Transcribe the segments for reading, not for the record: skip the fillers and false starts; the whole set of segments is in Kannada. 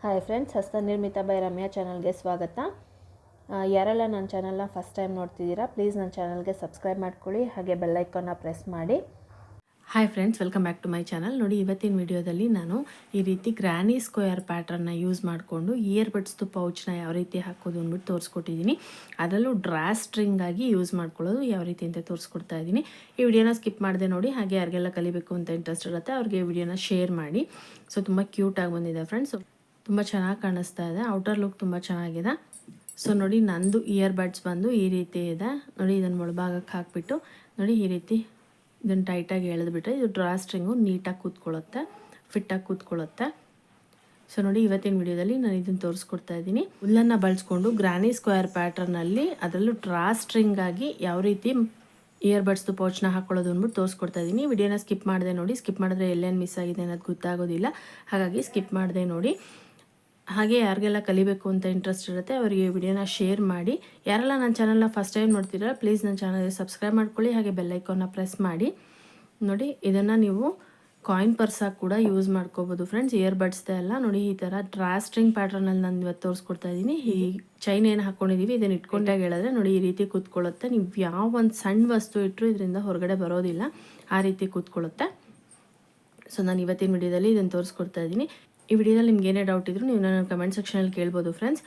ಹಾಯ್ ಫ್ರೆಂಡ್ಸ್, ಹಸ್ತನಿರ್ಮಿತ ಬೈ ರಮ್ಯಾ ಚಾನಲ್ಗೆ ಸ್ವಾಗತ. ಯಾರೆಲ್ಲ ನನ್ನ ಚಾನಲ್ನ ಫಸ್ಟ್ ಟೈಮ್ ನೋಡ್ತಿದ್ದೀರಾ, ಪ್ಲೀಸ್ ನನ್ನ ಚಾನಲ್ಗೆ ಸಬ್ಸ್ಕ್ರೈಬ್ ಮಾಡ್ಕೊಳ್ಳಿ, ಹಾಗೆ ಬೆಲ್ ಐಕಾನ್ನ ಪ್ರೆಸ್ ಮಾಡಿ. Hi friends, welcome back to my channel. ನೋಡಿ, ಇವತ್ತಿನ ವಿಡಿಯೋದಲ್ಲಿ ನಾನು ಈ ರೀತಿ ಗ್ರ್ಯಾನಿ ಸ್ಕ್ವೇರ್ ಪ್ಯಾಟ್ರನ್ನ ಯೂಸ್ ಮಾಡಿಕೊಂಡು ಇಯರ್ ಬಡ್ಸ್ದು ಪೌಚ್ನ ಯಾವ ರೀತಿ ಹಾಕೋದು ಅಂದ್ಬಿಟ್ಟು ತೋರಿಸ್ಕೊಟ್ಟಿದ್ದೀನಿ. ಅದರಲ್ಲೂ ಡ್ರಾ ಸ್ಟ್ರಿಂಗ್ ಆಗಿ ಯೂಸ್ ಮಾಡ್ಕೊಳ್ಳೋದು ಯಾವ ರೀತಿ ಅಂತ ತೋರಿಸ್ಕೊಡ್ತಾ ಇದ್ದೀನಿ. ಈ ವಿಡಿಯೋನ ಸ್ಕಿಪ್ ಮಾಡಿದೆ ನೋಡಿ. ಹಾಗೆ ಯಾರಿಗೆಲ್ಲ ಕಲಿಬೇಕು ಅಂತ ಇಂಟ್ರೆಸ್ಟ್ ಇರುತ್ತೆ ಅವ್ರಿಗೆ ಈ ವಿಡಿಯೋನ ಶೇರ್ ಮಾಡಿ. ಸೊ ತುಂಬ ಕ್ಯೂಟಾಗಿ ಬಂದಿದೆ ಫ್ರೆಂಡ್ಸ್, ತುಂಬ ಚೆನ್ನಾಗಿ ಕಾಣಿಸ್ತಾ ಇದೆ. ಔಟರ್ ಲುಕ್ ತುಂಬ ಚೆನ್ನಾಗಿದೆ. ಸೊ ನೋಡಿ, ನಂದು ಇಯರ್ ಬಡ್ಸ್ ಬಂದು ಈ ರೀತಿ ಇದೆ ನೋಡಿ. ಇದನ್ನು ಒಳಭಾಗಕ್ಕೆ ಹಾಕಿಬಿಟ್ಟು ನೋಡಿ, ಈ ರೀತಿ ಇದನ್ನು ಟೈಟಾಗಿ ಎಳೆದ್ಬಿಟ್ರೆ ಇದು ಡ್ರಾ ಸ್ಟ್ರಿಂಗು ನೀಟಾಗಿ ಕೂತ್ಕೊಳ್ಳುತ್ತೆ, ಫಿಟ್ಟಾಗಿ ಕೂತ್ಕೊಳ್ಳುತ್ತೆ. ಸೊ ನೋಡಿ, ಇವತ್ತಿನ ವಿಡಿಯೋದಲ್ಲಿ ನಾನು ಇದನ್ನು ತೋರಿಸ್ಕೊಡ್ತಾ ಇದ್ದೀನಿ. ಹುಲ್ಲನ್ನು ಬಳಸ್ಕೊಂಡು ಗ್ರ್ಯಾನಿ ಸ್ಕ್ವೇರ್ ಪ್ಯಾಟ್ರನಲ್ಲಿ ಅದರಲ್ಲೂ ಡ್ರಾ ಸ್ಟ್ರಿಂಗ್ ಆಗಿ ಯಾವ ರೀತಿ ಇಯರ್ ಬಡ್ಸ್ದು ಪೌಚ್ನ ಹಾಕೊಳ್ಳೋದು ಅಂದ್ಬಿಟ್ಟು ತೋರಿಸ್ಕೊಡ್ತಾ ಇದ್ದೀನಿ. ವಿಡಿಯೋನ ಸ್ಕಿಪ್ ಮಾಡಿದೆ ನೋಡಿ. ಸ್ಕಿಪ್ ಮಾಡಿದ್ರೆ ಎಲ್ಲೇನು ಮಿಸ್ ಆಗಿದೆ ಅನ್ನೋದು ಗೊತ್ತಾಗೋದಿಲ್ಲ, ಹಾಗಾಗಿ ಸ್ಕಿಪ್ ಮಾಡಿದೆ ನೋಡಿ. ಹಾಗೆ ಯಾರಿಗೆಲ್ಲ ಕಲಿಬೇಕು ಅಂತ ಇಂಟ್ರೆಸ್ಟ್ ಇರುತ್ತೆ ಅವರಿಗೆ ಈ ವಿಡಿಯೋನ ಶೇರ್ ಮಾಡಿ. ಯಾರೆಲ್ಲ ನನ್ನ ಚಾನಲ್ನ ಫಸ್ಟ್ ಟೈಮ್ ನೋಡ್ತಿದ್ದೀರಾ ಪ್ಲೀಸ್ ನನ್ನ ಚಾನಲ್ಗೆ ಸಬ್ಸ್ಕ್ರೈಬ್ ಮಾಡ್ಕೊಳ್ಳಿ, ಹಾಗೆ ಬೆಲ್ ಐಕಾನ್ನ ಪ್ರೆಸ್ ಮಾಡಿ. ನೋಡಿ, ಇದನ್ನು ನೀವು ಕಾಯಿನ್ ಪರ್ಸಾಗಿ ಕೂಡ ಯೂಸ್ ಮಾಡ್ಕೋಬೋದು ಫ್ರೆಂಡ್ಸ್. ಇಯರ್ ಬಡ್ಸ್ದೆ ಎಲ್ಲ ನೋಡಿ, ಈ ಥರ ಡ್ರಾ ಸ್ಟ್ರಿಂಗ್ ಪ್ಯಾಟ್ರನಲ್ಲಿ ನಾನು ಇವತ್ತು ತೋರಿಸ್ಕೊಡ್ತಾ ಇದ್ದೀನಿ. ಈ ಚೈನ್ ಏನು ಹಾಕ್ಕೊಂಡಿದ್ದೀವಿ ಇದನ್ನು ಇಟ್ಕೊಂಡಾಗ ಹೇಳಿದ್ರೆ ನೋಡಿ, ಈ ರೀತಿ ಕೂತ್ಕೊಳ್ಳುತ್ತೆ. ನೀವು ಯಾವ ಒಂದು ಸಣ್ಣ ವಸ್ತು ಇಟ್ಟರು ಇದರಿಂದ ಹೊರಗಡೆ ಬರೋದಿಲ್ಲ, ಆ ರೀತಿ ಕೂತ್ಕೊಳ್ಳುತ್ತೆ. ಸೊ ನಾನು ಇವತ್ತಿನ ವಿಡಿಯೋದಲ್ಲಿ ಇದನ್ನು ತೋರಿಸ್ಕೊಡ್ತಾ ಇದ್ದೀನಿ. ಈ ವಿಡಿಯೋದಲ್ಲಿ ನಿಮ್ಗೆ ಏನೇ ಡೌಟ್ ಇದ್ದರೂ ನೀವು ನನ್ನ ಕಮೆಂಟ್ ಸೆಕ್ಷನಲ್ಲಿ ಕೇಳ್ಬೋದು ಫ್ರೆಂಡ್ಸ್.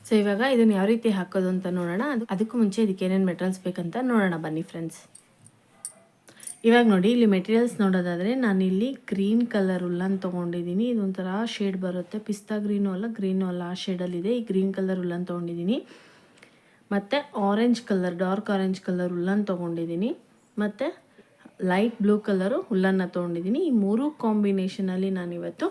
ಸೊ ಇವಾಗ ಇದನ್ನು ಯಾವ ರೀತಿ ಹಾಕೋದು ಅಂತ ನೋಡೋಣ. ಅದಕ್ಕೂ ಮುಂಚೆ ಇದಕ್ಕೆ ಏನೇನು ಮೆಟೀರಿಯಲ್ಸ್ ಬೇಕಂತ ನೋಡೋಣ ಬನ್ನಿ ಫ್ರೆಂಡ್ಸ್. ಇವಾಗ ನೋಡಿ, ಇಲ್ಲಿ ಮೆಟೀರಿಯಲ್ಸ್ ನೋಡೋದಾದರೆ ನಾನಿಲ್ಲಿ ಗ್ರೀನ್ ಕಲರ್ ಉಲ್ಲನ್ನು ತೊಗೊಂಡಿದ್ದೀನಿ. ಇದೊಂಥರ ಶೇಡ್ ಬರುತ್ತೆ, ಪಿಸ್ತಾ ಗ್ರೀನು ಅಲ್ಲ ಆ ಶೇಡಲ್ಲಿದೆ. ಈ ಗ್ರೀನ್ ಕಲರ್ ಉಲ್ಲನ್ನು ತೊಗೊಂಡಿದ್ದೀನಿ. ಮತ್ತು orange colour, dark orange colour ಉಲ್ಲನ್ನು ತೊಗೊಂಡಿದ್ದೀನಿ. ಮತ್ತು ಲೈಟ್ ಬ್ಲೂ ಕಲರು ಹುಲ್ಲನ್ನು ತೊಗೊಂಡಿದ್ದೀನಿ. ಈ ಮೂರು ಕಾಂಬಿನೇಷನಲ್ಲಿ ನಾನಿವತ್ತು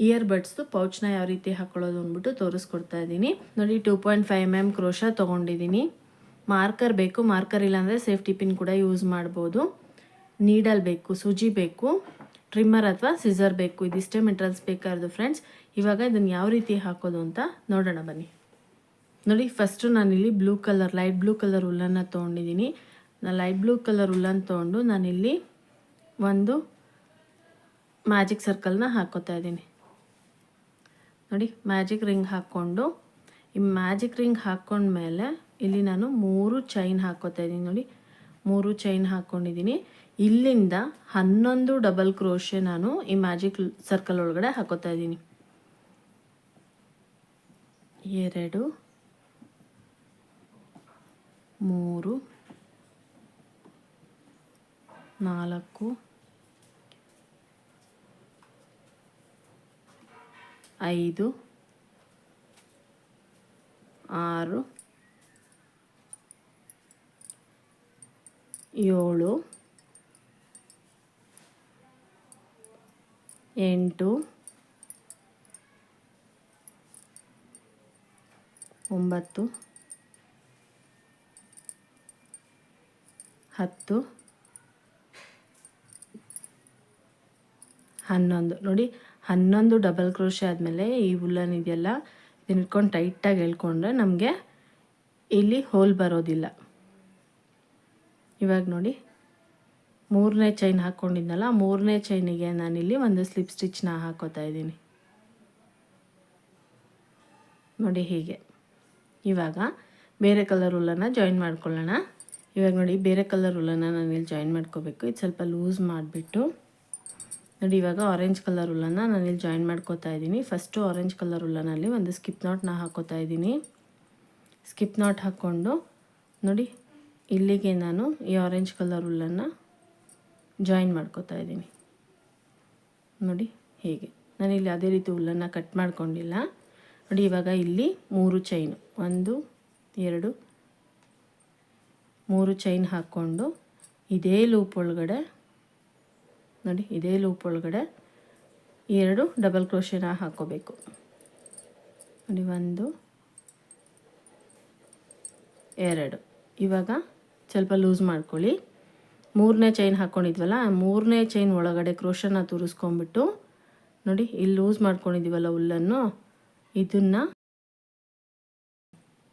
ಇಯರ್ ಬಡ್ಸ್ದು ಪೌಚ್ನ ಯಾವ ರೀತಿ ಹಾಕೊಳ್ಳೋದು ಅಂದ್ಬಿಟ್ಟು ತೋರಿಸ್ಕೊಡ್ತಾ ಇದ್ದೀನಿ. ನೋಡಿ, 2.5 mm ಕ್ರೋಶ ತೊಗೊಂಡಿದ್ದೀನಿ. ಮಾರ್ಕರ್ ಬೇಕು, ಮಾರ್ಕರ್ ಇಲ್ಲಾಂದರೆ ಸೇಫ್ಟಿ ಪಿನ್ ಕೂಡ ಯೂಸ್ ಮಾಡ್ಬೋದು. ನೀಡಲ್ ಬೇಕು, ಸೂಜಿ ಬೇಕು, ಟ್ರಿಮ್ಮರ್ ಅಥವಾ ಸಿಸರ್ ಬೇಕು. ಇದಿಷ್ಟೇ ಮೆಟೀರಿಯಲ್ಸ್ ಬೇಕಾಗಿರೋದು ಫ್ರೆಂಡ್ಸ್. ಇವಾಗ ಇದನ್ನು ಯಾವ ರೀತಿ ಹಾಕೋದು ಅಂತ ನೋಡೋಣ ಬನ್ನಿ. ನೋಡಿ, ಫಸ್ಟು ನಾನಿಲ್ಲಿ blue colour, light blue colour ಹುಲ್ಲನ್ನು ತೊಗೊಂಡಿದ್ದೀನಿ. ನಾನು ಲೈಟ್ ಬ್ಲೂ ಕಲರ್ ಹುಲ್ಲನ್ನು ತೊಗೊಂಡು ನಾನಿಲ್ಲಿ ಒಂದು ಮ್ಯಾಜಿಕ್ ಸರ್ಕಲ್ನ ಹಾಕ್ಕೋತಾ ಇದ್ದೀನಿ. ನೋಡಿ, ಮ್ಯಾಜಿಕ್ ರಿಂಗ್ ಹಾಕ್ಕೊಂಡು ಈ ಮ್ಯಾಜಿಕ್ ರಿಂಗ್ ಹಾಕ್ಕೊಂಡ್ಮೇಲೆ ಇಲ್ಲಿ ನಾನು 3 ಚೈನ್ ಹಾಕ್ಕೋತಾ ಇದ್ದೀನಿ. ನೋಡಿ, 3 ಚೈನ್ ಹಾಕ್ಕೊಂಡಿದ್ದೀನಿ. ಇಲ್ಲಿಂದ 11 ಡಬಲ್ ಕ್ರೋಶೆ ನಾನು ಈ ಮ್ಯಾಜಿಕ್ ಸರ್ಕಲ್ ಒಳಗಡೆ ಹಾಕೋತಾ ಇದ್ದೀನಿ. 2 3 4 5 6 7 8 9 10 11. ನೋಡಿ, 11 ಡಬಲ್ ಕ್ರೋಶೆ ಆದಮೇಲೆ ಈ ಹುಲ್ಲನ್ ಇದೆಯಲ್ಲ ಇದನ್ನ ಇಟ್ಕೊಂಡು ಟೈಟಾಗಿ ಎಳ್ಕೊಂಡ್ರೆ ನಮಗೆ ಇಲ್ಲಿ ಹೋಲ್ ಬರೋದಿಲ್ಲ. ಇವಾಗ ನೋಡಿ, 3ನೇ ಚೈನ್ ಹಾಕ್ಕೊಂಡಿದ್ನಲ್ಲ, 3ನೇ ಚೈನಿಗೆ ನಾನಿಲ್ಲಿ ಒಂದು ಸ್ಲಿಪ್ ಸ್ಟಿಚ್ನ ಹಾಕೋತಾ ಇದ್ದೀನಿ. ನೋಡಿ, ಹೀಗೆ. ಇವಾಗ ಬೇರೆ ಕಲರ್ ಹುಲ್ಲನ್ನು ಜಾಯಿನ್ ಮಾಡ್ಕೊಳ್ಳೋಣ. ಇವಾಗ ನೋಡಿ, ಬೇರೆ ಕಲರ್ ಹುಲ್ಲನ್ನು ನಾನಿಲ್ಲಿ ಜಾಯಿನ್ ಮಾಡ್ಕೋಬೇಕು. ಇದು ಸ್ವಲ್ಪ ಲೂಸ್ ಮಾಡಿಬಿಟ್ಟು ನೋಡಿ, ಇವಾಗ ಆರೆಂಜ್ ಕಲರ್ ಹುಲ್ಲನ್ನು ನಾನಿಲ್ಲಿ ಜಾಯಿನ್ ಮಾಡ್ಕೋತಾ ಇದ್ದೀನಿ. ಫಸ್ಟು ಆರೆಂಜ್ ಕಲರ್ ಹುಲ್ಲನಲ್ಲಿ ಒಂದು ಸ್ಕಿಪ್ ನಾಟ್ನ ಹಾಕೋತಾ ಇದ್ದೀನಿ. ಸ್ಕಿಪ್ ನಾಟ್ ಹಾಕ್ಕೊಂಡು ನೋಡಿ, ಇಲ್ಲಿಗೆ ನಾನು ಈ ಆರೆಂಜ್ ಕಲರ್ ಹುಲ್ಲನ್ನು ಜಾಯಿನ್ ಮಾಡ್ಕೋತಾ ಇದ್ದೀನಿ. ನೋಡಿ, ಹೀಗೆ. ನಾನಿಲ್ಲಿ ಅದೇ ರೀತಿ ಹುಲ್ಲನ್ನು ಕಟ್ ಮಾಡ್ಕೊಂಡಿಲ್ಲ. ನೋಡಿ, ಇವಾಗ ಇಲ್ಲಿ 3 ಚೈನು, 1 2 3 ಚೈನ್ ಹಾಕ್ಕೊಂಡು ಇದೇ ಲೂಪ್ ಒಳಗಡೆ ನೋಡಿ, ಇದೇ ಲೂಪ್ ಒಳಗಡೆ 2 ಡಬಲ್ ಕ್ರೋಶೆನ ಹಾಕೋಬೇಕು. ನೋಡಿ, 1 2. ಇವಾಗ ಸ್ವಲ್ಪ ಲೂಸ್ ಮಾಡ್ಕೊಳ್ಳಿ. 3ನೇ ಚೈನ್ ಹಾಕ್ಕೊಂಡಿದ್ವಲ್ಲ, 3ನೇ ಚೈನ್ ಒಳಗಡೆ ಕ್ರೋಶನ ತೂರಿಸ್ಕೊಂಬಿಟ್ಟು ನೋಡಿ, ಇಲ್ಲಿ ಲೂಸ್ ಮಾಡ್ಕೊಂಡಿದ್ದೀವಲ್ಲ ಹುಲ್ಲನ್ನು, ಇದನ್ನು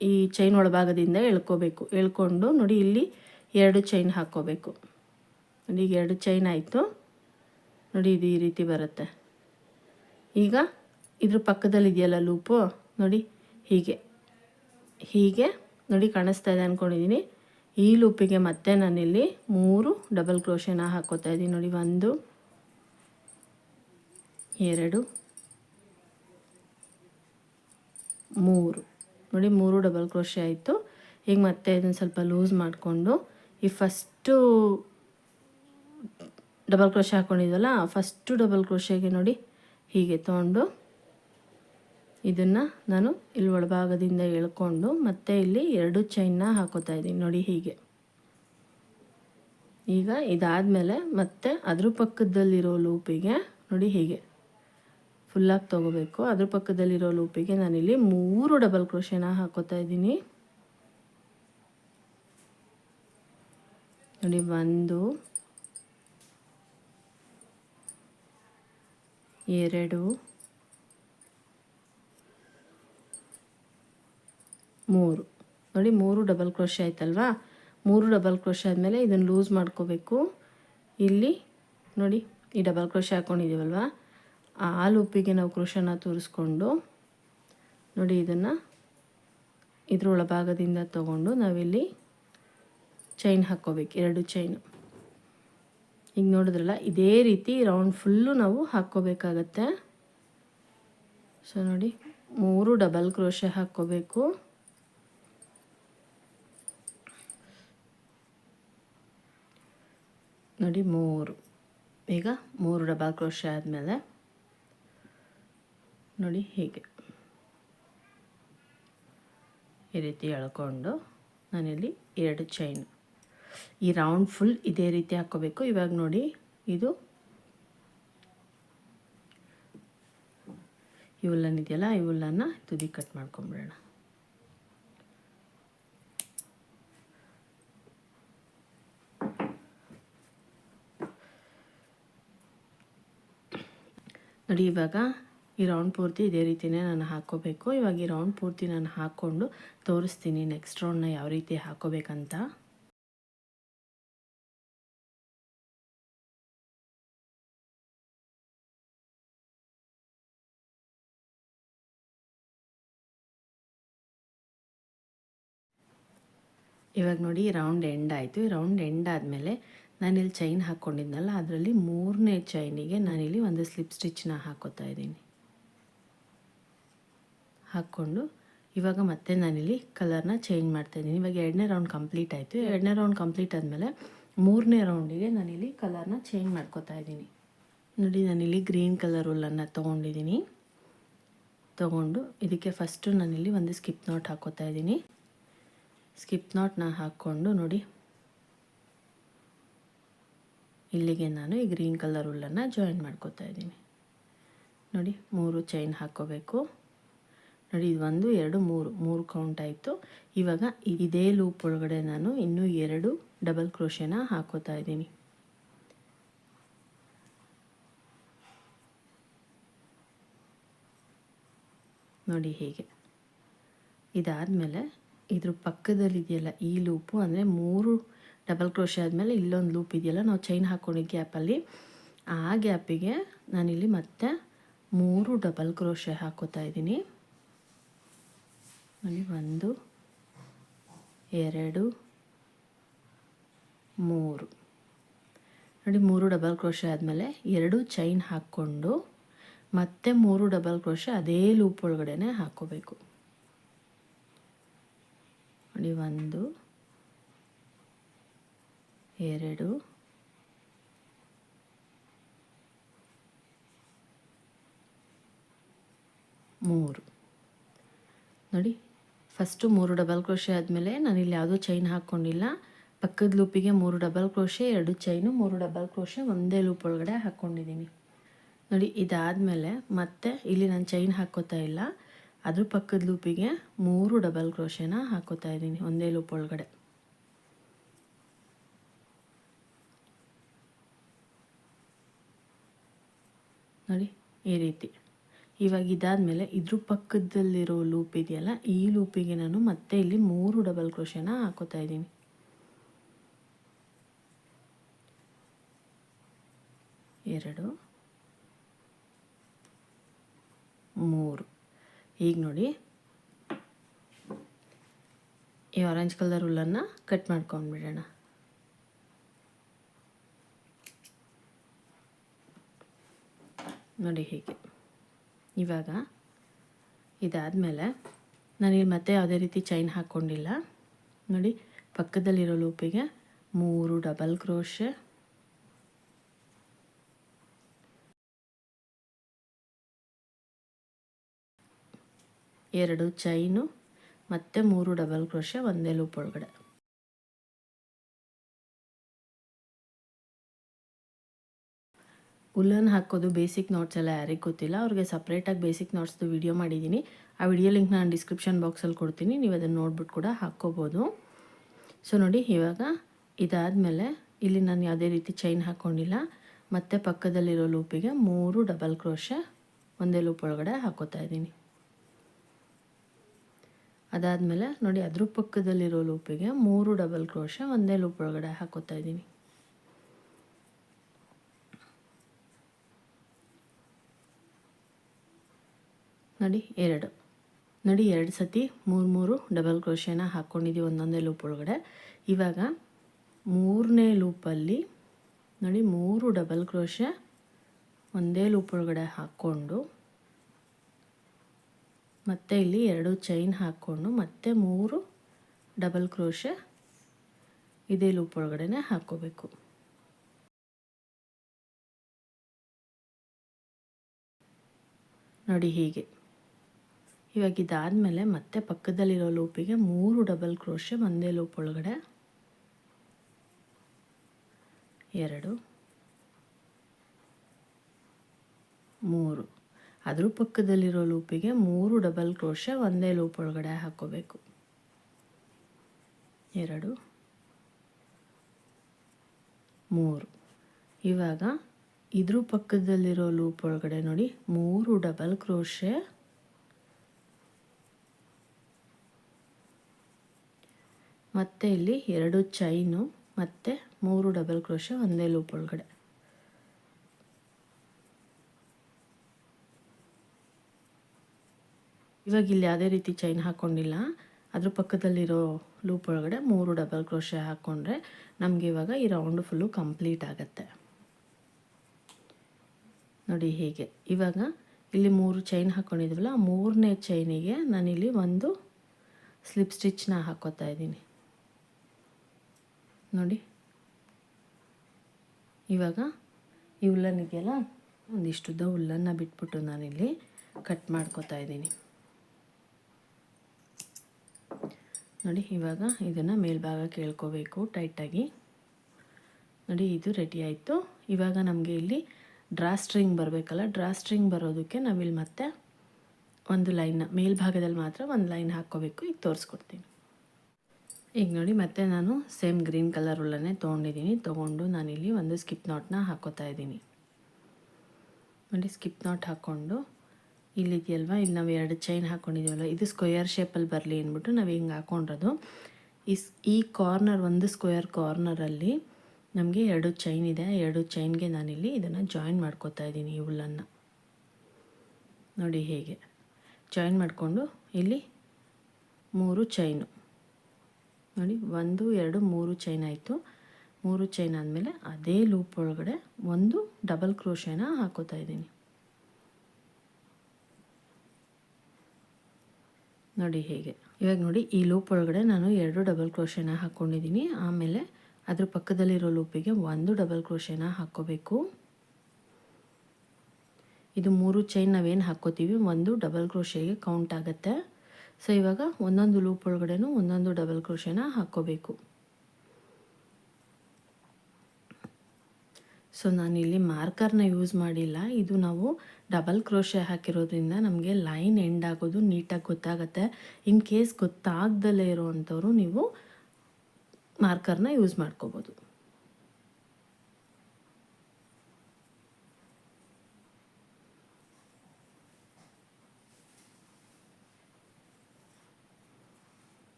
ಈ ಚೈನ್ ಒಳಭಾಗದಿಂದ ಎಳ್ಕೋಬೇಕು. ಎಳ್ಕೊಂಡು ನೋಡಿ, ಇಲ್ಲಿ 2 ಚೈನ್ ಹಾಕ್ಕೋಬೇಕು. ನೋಡಿ, ಈಗ 2 ಚೈನ್ ಆಯಿತು. ನೋಡಿ, ಇದು ಈ ರೀತಿ ಬರುತ್ತೆ. ಈಗ ಇದ್ರ ಪಕ್ಕದಲ್ಲಿ ಇದೆಯಲ್ಲ ಲೂಪು ನೋಡಿ, ಹೀಗೆ ನೋಡಿ ಕಾಣಿಸ್ತಾ ಇದೆ ಅಂದ್ಕೊಂಡಿದ್ದೀನಿ. ಈ ಲೂಪಿಗೆ ಮತ್ತೆ ನಾನಿಲ್ಲಿ 3 ಡಬಲ್ ಕ್ರೋಶೆನ ಹಾಕೋತಾ ಇದ್ದೀನಿ ನೋಡಿ. 1 2 3 ನೋಡಿ, 3 ಡಬಲ್ ಕ್ರೋಶೆ ಆಯಿತು. ಈಗ ಮತ್ತೆ ಇದನ್ನು ಸ್ವಲ್ಪ ಲೂಸ್ ಮಾಡಿಕೊಂಡು ಈ ಫಸ್ಟು ಡಬಲ್ ಕ್ರೋಶೆ ಹಾಕ್ಕೊಂಡಿದ್ವಲ್ಲ, ಫಸ್ಟು ಡಬಲ್ ಕ್ರೋಶೆಗೆ ನೋಡಿ ಹೀಗೆ ತೊಗೊಂಡು ಇದನ್ನು ನಾನು ಇಲ್ಲಿ ಒಳಭಾಗದಿಂದ ಎಳ್ಕೊಂಡು ಮತ್ತೆ ಇಲ್ಲಿ 2 ಚೈನ್ನ ಹಾಕೋತಾ ಇದ್ದೀನಿ ನೋಡಿ ಹೀಗೆ. ಈಗ ಇದಾದಮೇಲೆ ಮತ್ತೆ ಅದ್ರ ಪಕ್ಕದಲ್ಲಿರೋ ಲೂಪಿಗೆ ನೋಡಿ ಹೀಗೆ ಫುಲ್ಲಾಗಿ ತೊಗೋಬೇಕು. ಅದ್ರ ಪಕ್ಕದಲ್ಲಿರೋ ಲೂಪಿಗೆ ನಾನಿಲ್ಲಿ 3 ಡಬಲ್ ಕ್ರೋಶೆನ ಹಾಕೋತಾ ಇದ್ದೀನಿ ನೋಡಿ. 1 2 3 ನೋಡಿ, 3 ಡಬಲ್ ಕ್ರೋಶೆ ಆಯ್ತಲ್ವಾ. 3 ಡಬಲ್ ಕ್ರೋಶೆ ಆದಮೇಲೆ ಇದನ್ನು ಲೂಸ್ ಮಾಡ್ಕೋಬೇಕು. ಇಲ್ಲಿ ನೋಡಿ ಈ ಡಬಲ್ ಕ್ರೋಶೆ ಹಾಕ್ಕೊಂಡಿದ್ದೀವಲ್ವ, ಆ ಲೂಪಿಗೆ ನಾವು ಕ್ರೋಶನ ತೋರಿಸ್ಕೊಂಡು ನೋಡಿ ಇದನ್ನು ಇದ್ರ ಒಳಭಾಗದಿಂದ ತೊಗೊಂಡು ನಾವಿಲ್ಲಿ ಚೈನ್ ಹಾಕ್ಕೋಬೇಕು, 2 ಚೈನು. ಈಗ ನೋಡಿದ್ರಲ್ಲ, ಇದೇ ರೀತಿ ರೌಂಡ್ ಫುಲ್ಲು ನಾವು ಹಾಕ್ಕೋಬೇಕಾಗತ್ತೆ. ಸೊ ನೋಡಿ 3 ಡಬಲ್ ಕ್ರೋಶೆ ಹಾಕ್ಕೋಬೇಕು. ನೋಡಿ 3. ಈಗ 3 ಡಬಲ್ ಕ್ರೋಶೆ ಆದಮೇಲೆ ನೋಡಿ ಹೀಗೆ ಈ ರೀತಿ ಎಳ್ಕೊಂಡು ನಾನಿಲ್ಲಿ 2 ಚೈನ್ ಈ ರೌಂಡ್ ಫುಲ್ ಇದೇ ರೀತಿ ಹಾಕ್ಕೋಬೇಕು. ಇವಾಗ ನೋಡಿ ಇದು ಈ ಉಲ್ಲನ್ ಇದೆಯಲ್ಲ, ಈ ಉಲ್ಲನ್ನ ತುದಿ ಕಟ್ ಮಾಡ್ಕೊಂಬಿಡೋಣ. ನೋಡಿ ಇವಾಗ ಈ ರೌಂಡ್ ಪೂರ್ತಿ ಇದೇ ರೀತಿಯೇ ನಾನು ಹಾಕ್ಕೋಬೇಕು. ಇವಾಗ ಈ ರೌಂಡ್ ಪೂರ್ತಿ ನಾನು ಹಾಕ್ಕೊಂಡು ತೋರಿಸ್ತೀನಿ ನೆಕ್ಸ್ಟ್ ರೌಂಡ್ನ ಯಾವ ರೀತಿ ಹಾಕ್ಕೋಬೇಕಂತ. ಇವಾಗ ನೋಡಿ ರೌಂಡ್ ಎಂಡ್ ಆಯಿತು. ಈ ರೌಂಡ್ ಎಂಡ್ ಆದಮೇಲೆ ನಾನಿಲ್ಲಿ ಚೈನ್ ಹಾಕ್ಕೊಂಡಿದ್ನಲ್ಲ, ಅದರಲ್ಲಿ 3ನೇ ಚೈನಿಗೆ ನಾನಿಲ್ಲಿ ಒಂದು ಸ್ಲಿಪ್ ಸ್ಟಿಚ್ನ ಹಾಕೋತಾ ಇದ್ದೀನಿ. ಹಾಕ್ಕೊಂಡು ಇವಾಗ ಮತ್ತೆ ನಾನಿಲ್ಲಿ ಕಲರ್ನ ಚೇಂಜ್ ಮಾಡ್ತಾಯಿದ್ದೀನಿ. ಇವಾಗ 2ನೇ ರೌಂಡ್ ಕಂಪ್ಲೀಟ್ ಆಯಿತು. 2ನೇ ರೌಂಡ್ ಕಂಪ್ಲೀಟ್ ಆದಮೇಲೆ 3ನೇ ರೌಂಡಿಗೆ ನಾನಿಲ್ಲಿ ಕಲರ್ನ ಚೇಂಜ್ ಮಾಡ್ಕೋತಾ ಇದ್ದೀನಿ. ನೋಡಿ ನಾನಿಲ್ಲಿ ಗ್ರೀನ್ ಕಲರ್ ಉಲ್ಲನ್ನು ತೊಗೊಂಡಿದ್ದೀನಿ. ತೊಗೊಂಡು ಇದಕ್ಕೆ ಫಸ್ಟು ನಾನಿಲ್ಲಿ ಒಂದು ಸ್ಕಿಪ್ ನಾಟ್ ಹಾಕೋತಾ ಇದ್ದೀನಿ. ಸ್ಕಿಪ್ ನಾಟ್ನ ಹಾಕ್ಕೊಂಡು ನೋಡಿ ಇಲ್ಲಿಗೆ ನಾನು ಈ ಗ್ರೀನ್ ಕಲರ್ ಉಲ್ಲನ್ನು ಜಾಯಿನ್ ಮಾಡ್ಕೋತಾ ಇದ್ದೀನಿ. ನೋಡಿ 3 ಚೈನ್ ಹಾಕ್ಕೋಬೇಕು. ನೋಡಿ ಇದು 1 2 3 ಕೌಂಟ್ ಆಯಿತು. ಇವಾಗ ಇದೇ ಲೂಪ್ ಒಳಗಡೆ ನಾನು ಇನ್ನೂ 2 ಡಬಲ್ ಕ್ರೋಶೆನ ಹಾಕೋತಾ ಇದ್ದೀನಿ. ನೋಡಿ ಹೀಗೆ. ಇದಾದಮೇಲೆ ಇದ್ರ ಪಕ್ಕದಲ್ಲಿದೆಯಲ್ಲ ಈ ಲೂಪು, ಅಂದರೆ 3 ಡಬಲ್ ಕ್ರೋಶೆ ಆದಮೇಲೆ ಇಲ್ಲೊಂದು ಲೂಪ್ ಇದೆಯಲ್ಲ, ನಾವು ಚೈನ್ ಹಾಕ್ಕೊಂಡಿದ್ದ ಗ್ಯಾಪಲ್ಲಿ, ಆ ಗ್ಯಾಪಿಗೆ ನಾನಿಲ್ಲಿ ಮತ್ತೆ 3 ಡಬಲ್ ಕ್ರೋಶೆ ಹಾಕೋತಾ ಇದ್ದೀನಿ. ನೋಡಿ 1 2 3 ನೋಡಿ 3 ಡಬಲ್ ಕ್ರೋಶೆ ಆದಮೇಲೆ 2 ಚೈನ್ ಹಾಕ್ಕೊಂಡು ಮತ್ತೆ 3 ಡಬಲ್ ಕ್ರೋಶೆ ಅದೇ ಲೂಪ್ ಒಳಗಡೆ ಹಾಕ್ಕೋಬೇಕು. ನೋಡಿ 1 2 3 ನೋಡಿ ಫಸ್ಟು 3 ಡಬಲ್ ಕ್ರೋಶೆ ಆದಮೇಲೆ ನಾನಿಲ್ಲಿ ಯಾವುದೂ ಚೈನ್ ಹಾಕ್ಕೊಂಡಿಲ್ಲ. ಪಕ್ಕದ ಲೂಪಿಗೆ 3 double crochet, 2 chain, 3 double crochet ಒಂದೇ ಲೂಪ್ ಒಳಗಡೆ ಹಾಕ್ಕೊಂಡಿದ್ದೀನಿ. ನೋಡಿ ಇದಾದಮೇಲೆ ಮತ್ತೆ ಇಲ್ಲಿ ನಾನು ಚೈನ್ ಹಾಕ್ಕೋತಾ ಇಲ್ಲ, ಅದ್ರ ಪಕ್ಕದ ಲೂಪಿಗೆ 3 ಡಬಲ್ ಕ್ರೋಶೆನ ಹಾಕೋತಾ ಇದ್ದೀನಿ ಒಂದೇ ಲೂಪ್ ಒಳಗಡೆ. ನೋಡಿ ಈ ರೀತಿ. ಇವಾಗ ಇದಾದಮೇಲೆ ಇದ್ರ ಪಕ್ಕದಲ್ಲಿರೋ ಲೂಪ್ ಇದೆಯಲ್ಲ, ಈ ಲೂಪಿಗೆ ನಾನು ಮತ್ತೆ ಇಲ್ಲಿ 3 ಡಬಲ್ ಕ್ರೋಶೆನ ಹಾಕೋತಾ ಇದ್ದೀನಿ. ಎರಡು 3. ಈಗ ನೋಡಿ ಈ ಆರೆಂಜ್ ಕಲರ್ ಉಲ್ಲನ್ನು ಕಟ್ ಮಾಡ್ಕೊಂಡ್ಬಿಡೋಣ. ನೋಡಿ ಹೀಗೆ. ಇವಾಗ ಇದಾದಮೇಲೆ ನಾನಿಲ್ಲಿ ಮತ್ತೆ ಯಾವುದೇ ರೀತಿ ಚೈನ್ ಹಾಕ್ಕೊಂಡಿಲ್ಲ. ನೋಡಿ ಪಕ್ಕದಲ್ಲಿರೋ ಲೂಪಿಗೆ 3 ಡಬಲ್ ಕ್ರೋಶೆ, 2 ಚೈನು ಮತ್ತು 3 ಡಬಲ್ ಕ್ರೋಶೆ ಒಂದೇ ಲೂಪ್ ಒಳಗಡೆ. ಉಲ್ಲನ್ ಹಾಕೋದು ಬೇಸಿಕ್ ನೋಟ್ಸ್ ಎಲ್ಲ ಯಾರಿಗೆ ಗೊತ್ತಿಲ್ಲ ಅವ್ರಿಗೆ ಸಪ್ರೇಟಾಗಿ ಬೇಸಿಕ್ ನೋಟ್ಸ್ದು ವಿಡಿಯೋ ಮಾಡಿದ್ದೀನಿ. ಆ ವಿಡಿಯೋ ಲಿಂಕ್ ನಾನು ಡಿಸ್ಕ್ರಿಪ್ಷನ್ ಬಾಕ್ಸಲ್ಲಿ ಕೊಡ್ತೀನಿ, ನೀವು ಅದನ್ನು ನೋಡ್ಬಿಟ್ಟು ಕೂಡ ಹಾಕ್ಕೋಬೋದು. ಸೊ ನೋಡಿ ಇವಾಗ ಇದಾದಮೇಲೆ ಇಲ್ಲಿ ನಾನು ಯಾವುದೇ ರೀತಿ ಚೈನ್ ಹಾಕ್ಕೊಂಡಿಲ್ಲ. ಮತ್ತು ಪಕ್ಕದಲ್ಲಿರೋ ಲೂಪಿಗೆ 3 ಡಬಲ್ ಕ್ರೋಶೆ ಒಂದೇ ಲೂಪ್ ಒಳಗಡೆ ಹಾಕೋತಾ ಇದ್ದೀನಿ. ಅದಾದಮೇಲೆ ನೋಡಿ ಅದ್ರ ಪಕ್ಕದಲ್ಲಿರೋ ಲೂಪಿಗೆ 3 ಡಬಲ್ ಕ್ರೋಶೆ ಒಂದೇ ಲೂಪ್ ಒಳಗಡೆ ಹಾಕೋತಾ ಇದ್ದೀನಿ. ನೋಡಿ 2 ನೋಡಿ 2 ಸತಿ 3 ಡಬಲ್ ಕ್ರೋಶೆನ ಹಾಕ್ಕೊಂಡಿದ್ದೀವಿ ಒಂದೊಂದೇ ಲೂಪ್ ಒಳಗಡೆ. ಇವಾಗ 3ನೇ ಲೂಪಲ್ಲಿ ನೋಡಿ 3 ಡಬಲ್ ಕ್ರೋಶೆ ಒಂದೇ ಲೂಪ್ ಒಳಗಡೆ ಹಾಕ್ಕೊಂಡು ಮತ್ತೆ ಇಲ್ಲಿ 2 ಚೈನ್ ಹಾಕ್ಕೊಂಡು ಮತ್ತೆ 3 ಡಬಲ್ ಕ್ರೋಶೆ ಇದೇ ಲೂಪ್ ಒಳಗಡೆ ಹಾಕ್ಕೋಬೇಕು. ನೋಡಿ ಹೀಗೆ. ಇವಾಗ ಇದಾದಮೇಲೆ ಮತ್ತೆ ಪಕ್ಕದಲ್ಲಿರೋ ಲೂಪಿಗೆ 3 ಡಬಲ್ ಕ್ರೋಶೆ ಒಂದೇ ಲೂಪ್ ಒಳಗಡೆ, 2 3 ಅದ್ರ ಪಕ್ಕದಲ್ಲಿರೋ ಲೂಪಿಗೆ 3 ಡಬಲ್ ಕ್ರೋಶೆ ಒಂದೇ ಲೂಪ್ ಒಳಗಡೆ ಹಾಕ್ಕೋಬೇಕು. 2 3 ಇವಾಗ ಇದ್ರ ಪಕ್ಕದಲ್ಲಿರೋ ಲೂಪ್ ಒಳಗಡೆ ನೋಡಿ 3 ಡಬಲ್ ಕ್ರೋಶೆ ಮತ್ತು ಇಲ್ಲಿ 2 ಚೈನು ಮತ್ತು 3 ಡಬಲ್ ಕ್ರೋಶೆ ಒಂದೇ ಲೂಪ್ ಒಳಗಡೆ. ಇವಾಗ ಇಲ್ಲಿ ಯಾವುದೇ ರೀತಿ ಚೈನ್ ಹಾಕ್ಕೊಂಡಿಲ್ಲ. ಅದ್ರ ಪಕ್ಕದಲ್ಲಿರೋ ಲೂಪ್ ಒಳಗಡೆ 3 ಡಬಲ್ ಕ್ರೋಶೆ ಹಾಕ್ಕೊಂಡ್ರೆ ನಮಗೆ ಇವಾಗ ಈ ರೌಂಡು ಫುಲ್ಲು ಕಂಪ್ಲೀಟ್ ಆಗುತ್ತೆ. ನೋಡಿ ಹೀಗೆ. ಇವಾಗ ಇಲ್ಲಿ 3 ಚೈನ್ ಹಾಕ್ಕೊಂಡಿದ್ವಲ್ಲ, 3ನೇ ಚೈನಿಗೆ ನಾನಿಲ್ಲಿ ಒಂದು ಸ್ಲಿಪ್ ಸ್ಟಿಚ್ನ ಹಾಕೋತಾ ಇದ್ದೀನಿ. ನೋಡಿ ಇವಾಗ ಈ ಉಲ್ಲನಿಗೆಲ್ಲ ಒಂದಿಷ್ಟುದ್ದ ಉಲ್ಲನ್ನು ಬಿಟ್ಬಿಟ್ಟು ನಾನಿಲ್ಲಿ ಕಟ್ ಮಾಡ್ಕೋತಾ ಇದ್ದೀನಿ. ನೋಡಿ ಇವಾಗ ಇದನ್ನು ಮೇಲ್ಭಾಗ ಕೇಳ್ಕೋಬೇಕು ಟೈಟಾಗಿ. ನೋಡಿ ಇದು ರೆಡಿ ಆಯಿತು. ಇವಾಗ ನಮಗೆ ಇಲ್ಲಿ ಡ್ರಾ ಸ್ಟ್ರಿಂಗ್ ಬರಬೇಕಲ್ಲ, ಡ್ರಾ ಸ್ಟ್ರಿಂಗ್ ಬರೋದಕ್ಕೆ ನಾವಿಲ್ಲಿ ಮತ್ತೆ ಒಂದು ಲೈನ್ನ ಮೇಲ್ಭಾಗದಲ್ಲಿ ಮಾತ್ರ ಒಂದು ಲೈನ್ ಹಾಕ್ಕೋಬೇಕು. ಈಗ ತೋರಿಸ್ಕೊಡ್ತೀನಿ. ಈಗ ನೋಡಿ ಮತ್ತೆ ನಾನು ಸೇಮ್ ಗ್ರೀನ್ ಕಲರ್ ಉಲ್ಲನ್ನೇ ತೊಗೊಂಡಿದ್ದೀನಿ. ತೊಗೊಂಡು ನಾನಿಲ್ಲಿ ಒಂದು ಸ್ಕಿಪ್ ನಾಟ್ನ ಹಾಕೋತಾ ಇದ್ದೀನಿ. ನೋಡಿ ಸ್ಕಿಪ್ ನಾಟ್ ಹಾಕ್ಕೊಂಡು ಇಲ್ಲಿದೆಯಲ್ವ, ಇಲ್ಲಿ ನಾವು 2 ಚೈನ್ ಹಾಕ್ಕೊಂಡಿದ್ದೀವಲ್ಲ, ಇದು ಸ್ಕ್ವೇರ್ ಶೇಪಲ್ಲಿ ಬರಲಿ ಅಂದ್ಬಿಟ್ಟು ನಾವು ಹಿಂಗೆ ಹಾಕ್ಕೊಂಡಿರೋದು. ಈ ಕಾರ್ನರ್, ಒಂದು ಸ್ಕ್ವೇರ್ ಕಾರ್ನರಲ್ಲಿ ನಮಗೆ 2 ಚೈನ್ ಇದೆ. 2 ಚೈನ್ಗೆ ನಾನಿಲ್ಲಿ ಇದನ್ನು ಜಾಯಿನ್ ಮಾಡ್ಕೋತಾ ಇದ್ದೀನಿ ಈ ಉಲ್ಲನ್ನು. ನೋಡಿ ಹೇಗೆ ಜಾಯಿನ್ ಮಾಡಿಕೊಂಡು ಇಲ್ಲಿ 3 ಚೈನು ನೋಡಿ 1 2 3 ಚೈನ್ ಆಯಿತು. 3 ಚೈನ್ ಆದಮೇಲೆ ಅದೇ ಲೂಪ್ ಒಳಗಡೆ ಒಂದು ಡಬಲ್ ಕ್ರೋಶೆನ ಹಾಕೋತಾ ಇದ್ದೀನಿ. ನೋಡಿ ಹೇಗೆ. ಇವಾಗ ನೋಡಿ ಈ ಲೂಪ್ ಒಳಗಡೆ ನಾನು 2 ಡಬಲ್ ಕ್ರೋಶೆನ ಹಾಕ್ಕೊಂಡಿದ್ದೀನಿ. ಆಮೇಲೆ ಅದ್ರ ಪಕ್ಕದಲ್ಲಿರೋ ಲೂಪಿಗೆ 1 ಡಬಲ್ ಕ್ರೋಶೆನ ಹಾಕ್ಕೋಬೇಕು. ಇದು 3 ಚೈನ್ ನಾವೇನು ಹಾಕ್ಕೋತೀವಿ 1 ಡಬಲ್ ಕ್ರೋಶೆಗೆ ಕೌಂಟ್ ಆಗುತ್ತೆ. ಸೊ ಇವಾಗ ಒಂದೊಂದು ಲೂಪ್ ಒಳಗಡೆನೂ ಒಂದೊಂದು ಡಬಲ್ ಕ್ರೋಶೆನ ಹಾಕ್ಕೋಬೇಕು. ಸೊ ನಾನಿಲ್ಲಿ ಮಾರ್ಕರ್ನ ಯೂಸ್ ಮಾಡಿಲ್ಲ. ಇದು ನಾವು ಡಬಲ್ ಕ್ರೋಶೆ ಹಾಕಿರೋದ್ರಿಂದ ನಮಗೆ ಲೈನ್ ಎಂಡ್ ಆಗೋದು ನೀಟಾಗಿ ಗೊತ್ತಾಗುತ್ತೆ. ಇನ್ ಕೇಸ್ ಗೊತ್ತಾಗ್ದಲೇ ಇರೋವಂಥವ್ರು ನೀವು ಮಾರ್ಕರ್ನ ಯೂಸ್ ಮಾಡ್ಕೋಬೋದು.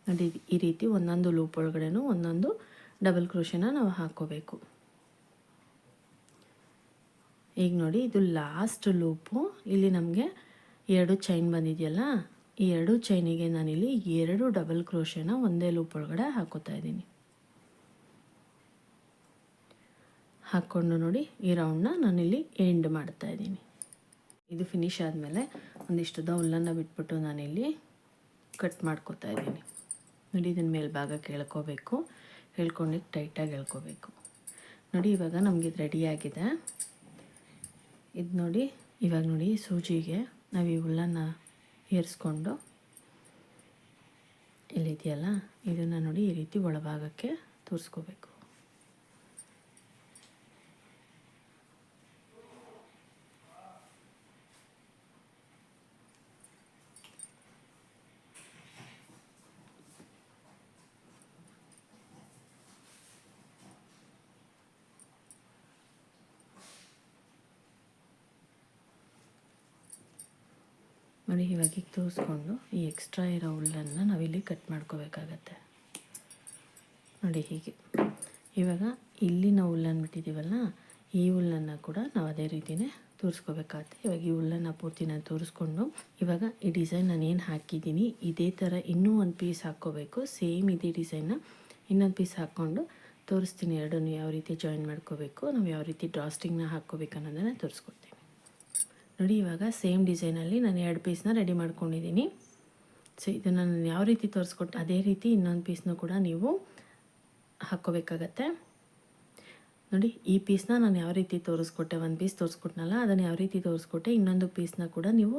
ನೋಡಿ ಈ ರೀತಿ ಒಂದೊಂದು ಲೂಪ್ ಒಳಗಡೆನೂ ಒಂದೊಂದು ಡಬಲ್ ಕ್ರೋಶೆನ ನಾವು ಹಾಕ್ಕೋಬೇಕು. ಈಗ ನೋಡಿ ಇದು ಲಾಸ್ಟ್ ಲೂಪು. ಇಲ್ಲಿ ನಮಗೆ 2 ಚೈನ್ ಬಂದಿದೆಯಲ್ಲ, ಈ 2 ಚೈನಿಗೆ ನಾನಿಲ್ಲಿ 2 ಡಬಲ್ ಕ್ರೋಶೆನ ಒಂದೇ ಲೂಪ್ ಒಳಗಡೆ ಹಾಕೋತಾ ಇದ್ದೀನಿ. ಹಾಕ್ಕೊಂಡು ನೋಡಿ ಈ ರೌಂಡ್ನ ನಾನಿಲ್ಲಿ ಎಂಡ್ ಮಾಡ್ತಾ ಇದ್ದೀನಿ. ಇದು ಫಿನಿಶ್ ಆದಮೇಲೆ ಒಂದಿಷ್ಟು ಉಲ್ಲನ್ನು ಬಿಟ್ಬಿಟ್ಟು ನಾನಿಲ್ಲಿ ಕಟ್ ಮಾಡ್ಕೋತಾ ಇದ್ದೀನಿ. ನೋಡಿ ಇದನ್ನ ಮೇಲ್ಭಾಗಕ್ಕೆ ಎಳ್ಕೋಬೇಕು, ಎಳ್ಕೊಂಡು ಟೈಟಾಗಿ ಎಳ್ಕೋಬೇಕು. ನೋಡಿ ಇವಾಗ ನಮಗೆ ಇದು ರೆಡಿಯಾಗಿದೆ. ಇದು ನೋಡಿ ಇವಾಗ ನೋಡಿ ಸೂಜಿಗೆ ನಾವು ಈ ಹುಲ್ಲನ್ನು ಏರಿಸ್ಕೊಂಡು ಇಲ್ಲಿದೆಯಲ್ಲ ಇದನ್ನು ನೋಡಿ ಈ ರೀತಿ ಒಳಭಾಗಕ್ಕೆ ತೋರಿಸ್ಕೋಬೇಕು. ನೋಡಿ ಇವಾಗ ಈಗ ತೋರಿಸ್ಕೊಂಡು ಈ ಎಕ್ಸ್ಟ್ರಾ ಇರೋ ಹುಲ್ಲನ್ನು ನಾವಿಲ್ಲಿ ಕಟ್ ಮಾಡ್ಕೋಬೇಕಾಗತ್ತೆ. ನೋಡಿ ಹೀಗೆ ಇವಾಗ ಇಲ್ಲಿ ನಾವು ಹುಲ್ಲನ್ನು ಬಿಟ್ಟಿದ್ದೀವಲ್ಲ, ಈ ಹುಲ್ಲನ್ನು ಕೂಡ ನಾವು ಅದೇ ರೀತಿಯೇ ತೋರಿಸ್ಕೋಬೇಕಾಗತ್ತೆ. ಇವಾಗ ಈ ಹುಲ್ಲನ್ನು ಪೂರ್ತಿ ನಾನು ತೋರಿಸ್ಕೊಂಡು ಇವಾಗ ಈ ಡಿಸೈನ್ ನಾನು ಏನು ಹಾಕಿದ್ದೀನಿ ಇದೇ ಥರ ಇನ್ನೂ ಒಂದು ಪೀಸ್ ಹಾಕ್ಕೋಬೇಕು. ಸೇಮ್ ಇದೇ ಡಿಸೈನ್ನ ಇನ್ನೊಂದು ಪೀಸ್ ಹಾಕ್ಕೊಂಡು ತೋರಿಸ್ತೀನಿ. ಎರಡನ್ನೂ ಯಾವ ರೀತಿ ಜಾಯಿನ್ ಮಾಡ್ಕೋಬೇಕು, ನಾವು ಯಾವ ರೀತಿ ಡ್ರಾಸ್ಟಿಂಗ್ನ ಹಾಕ್ಕೋಬೇಕು ಅನ್ನೋದನ್ನು ತೋರಿಸ್ಕೊಡ್ತೀನಿ. ನೋಡಿ ಇವಾಗ ಸೇಮ್ ಡಿಸೈನಲ್ಲಿ ನಾನು 2 ಪೀಸ್ನ ರೆಡಿ ಮಾಡ್ಕೊಂಡಿದ್ದೀನಿ. ಸೊ ಇದನ್ನು ನಾನು ಯಾವ ರೀತಿ ತೋರಿಸ್ಕೊಟ್ಟೆ ಅದೇ ರೀತಿ ಇನ್ನೊಂದು ಪೀಸ್ನೂ ಕೂಡ ನೀವು ಹಾಕ್ಕೋಬೇಕಾಗತ್ತೆ. ನೋಡಿ ಈ ಪೀಸ್ನ ನಾನು ಯಾವ ರೀತಿ ತೋರಿಸ್ಕೊಟ್ಟೆ, ಒಂದು ಪೀಸ್ ತೋರಿಸ್ಕೊಟ್ನಲ್ಲ ಅದನ್ನು ಯಾವ ರೀತಿ ತೋರಿಸ್ಕೊಟ್ಟೆ, ಇನ್ನೊಂದು ಪೀಸ್ನ ಕೂಡ ನೀವು